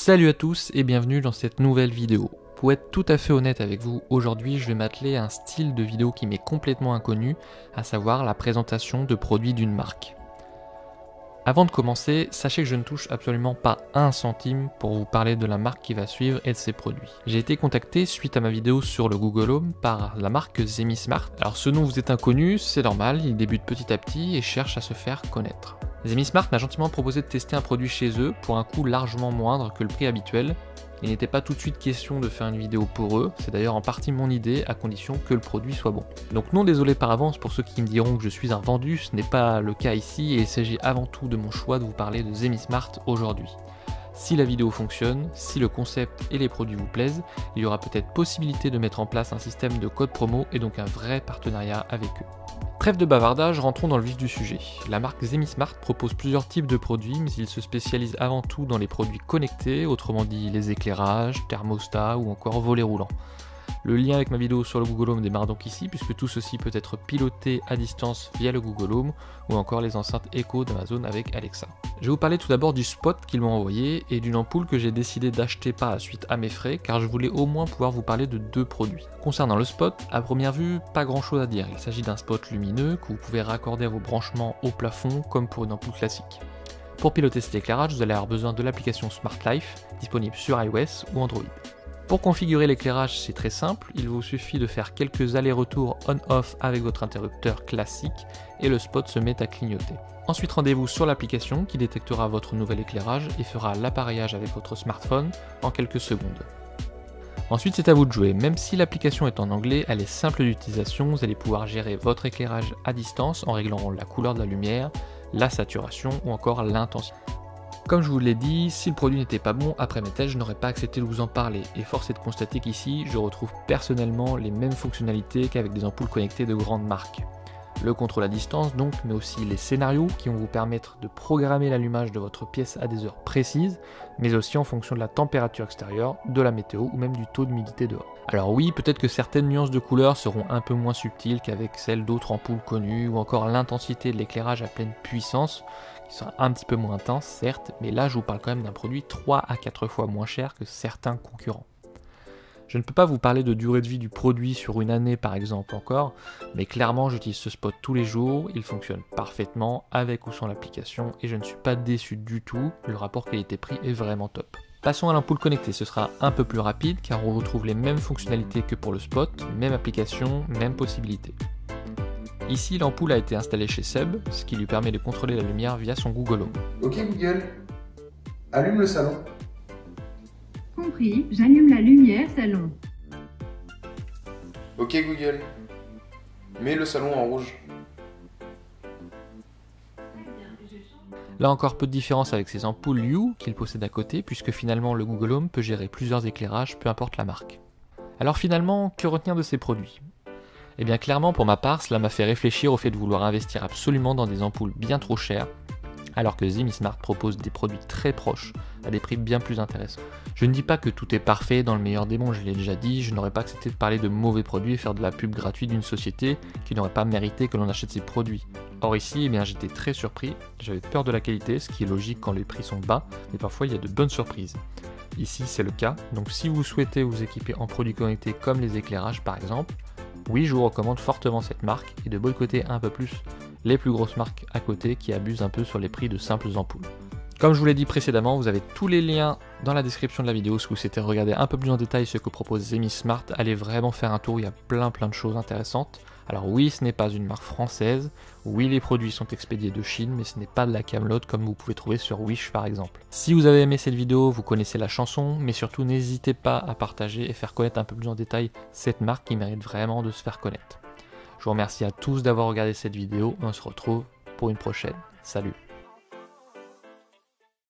Salut à tous et bienvenue dans cette nouvelle vidéo. Pour être tout à fait honnête avec vous, aujourd'hui je vais m'atteler à un style de vidéo qui m'est complètement inconnu, à savoir la présentation de produits d'une marque. Avant de commencer, sachez que je ne touche absolument pas un centime pour vous parler de la marque qui va suivre et de ses produits. J'ai été contacté suite à ma vidéo sur le Google Home par la marque Zemismart. Alors ce nom vous est inconnu, c'est normal, il débute petit à petit et cherche à se faire connaître. Zemismart m'a gentiment proposé de tester un produit chez eux pour un coût largement moindre que le prix habituel. Il n'était pas tout de suite question de faire une vidéo pour eux, c'est d'ailleurs en partie mon idée à condition que le produit soit bon. Donc non, désolé par avance pour ceux qui me diront que je suis un vendu, ce n'est pas le cas ici et il s'agit avant tout de mon choix de vous parler de Zemismart aujourd'hui. Si la vidéo fonctionne, si le concept et les produits vous plaisent, il y aura peut-être possibilité de mettre en place un système de code promo et donc un vrai partenariat avec eux. Trêve de bavardage, rentrons dans le vif du sujet. La marque Zemismart propose plusieurs types de produits, mais il se spécialise avant tout dans les produits connectés, autrement dit les éclairages, thermostats ou encore volets roulants. Le lien avec ma vidéo sur le Google Home démarre donc ici, puisque tout ceci peut être piloté à distance via le Google Home ou encore les enceintes Echo d'Amazon avec Alexa. Je vais vous parler tout d'abord du spot qu'ils m'ont envoyé et d'une ampoule que j'ai décidé d'acheter par la suite à mes frais, car je voulais au moins pouvoir vous parler de deux produits. Concernant le spot, à première vue, pas grand chose à dire. Il s'agit d'un spot lumineux que vous pouvez raccorder à vos branchements au plafond comme pour une ampoule classique. Pour piloter cet éclairage, vous allez avoir besoin de l'application Smart Life, disponible sur iOS ou Android. Pour configurer l'éclairage, c'est très simple, il vous suffit de faire quelques allers-retours on-off avec votre interrupteur classique et le spot se met à clignoter. Ensuite, rendez-vous sur l'application qui détectera votre nouvel éclairage et fera l'appareillage avec votre smartphone en quelques secondes. Ensuite, c'est à vous de jouer. Même si l'application est en anglais, elle est simple d'utilisation, vous allez pouvoir gérer votre éclairage à distance en réglant la couleur de la lumière, la saturation ou encore l'intensité. Comme je vous l'ai dit, si le produit n'était pas bon, après mes tests, je n'aurais pas accepté de vous en parler. Et force est de constater qu'ici, je retrouve personnellement les mêmes fonctionnalités qu'avec des ampoules connectées de grandes marques. Le contrôle à distance donc, mais aussi les scénarios qui vont vous permettre de programmer l'allumage de votre pièce à des heures précises, mais aussi en fonction de la température extérieure, de la météo ou même du taux d'humidité dehors. Alors oui, peut-être que certaines nuances de couleurs seront un peu moins subtiles qu'avec celles d'autres ampoules connues, ou encore l'intensité de l'éclairage à pleine puissance, qui sera un petit peu moins intense certes, mais là je vous parle quand même d'un produit 3 à 4 fois moins cher que certains concurrents. Je ne peux pas vous parler de durée de vie du produit sur une année par exemple encore, mais clairement j'utilise ce spot tous les jours, il fonctionne parfaitement avec ou sans l'application et je ne suis pas déçu du tout, le rapport qualité-prix est vraiment top. Passons à l'ampoule connectée, ce sera un peu plus rapide car on retrouve les mêmes fonctionnalités que pour le spot, même application, même possibilité. Ici l'ampoule a été installée chez Seb, ce qui lui permet de contrôler la lumière via son Google Home. Ok Google, allume le salon. Compris, j'allume la lumière salon. Ok Google, mets le salon en rouge. Là encore peu de différence avec ces ampoules Hue qu'il possède à côté, puisque finalement le Google Home peut gérer plusieurs éclairages, peu importe la marque. Alors finalement, que retenir de ces produits ? Eh bien clairement pour ma part, cela m'a fait réfléchir au fait de vouloir investir absolument dans des ampoules bien trop chères, alors que Zemismart propose des produits très proches, à des prix bien plus intéressants. Je ne dis pas que tout est parfait dans le meilleur des mondes, je l'ai déjà dit, je n'aurais pas accepté de parler de mauvais produits et faire de la pub gratuite d'une société qui n'aurait pas mérité que l'on achète ses produits. Or ici, eh bien, j'étais très surpris, j'avais peur de la qualité, ce qui est logique quand les prix sont bas, mais parfois il y a de bonnes surprises. Ici c'est le cas, donc si vous souhaitez vous équiper en produits connectés comme les éclairages par exemple, oui je vous recommande fortement cette marque et de boycotter un peu plus les plus grosses marques à côté qui abusent un peu sur les prix de simples ampoules. Comme je vous l'ai dit précédemment, vous avez tous les liens dans la description de la vidéo si vous souhaitez regarder un peu plus en détail ce que propose Zemismart, allez vraiment faire un tour, il y a plein de choses intéressantes. Alors oui, ce n'est pas une marque française, oui les produits sont expédiés de Chine, mais ce n'est pas de la camelote comme vous pouvez trouver sur Wish par exemple. Si vous avez aimé cette vidéo, vous connaissez la chanson, mais surtout n'hésitez pas à partager et faire connaître un peu plus en détail cette marque qui mérite vraiment de se faire connaître. Je vous remercie à tous d'avoir regardé cette vidéo, on se retrouve pour une prochaine. Salut!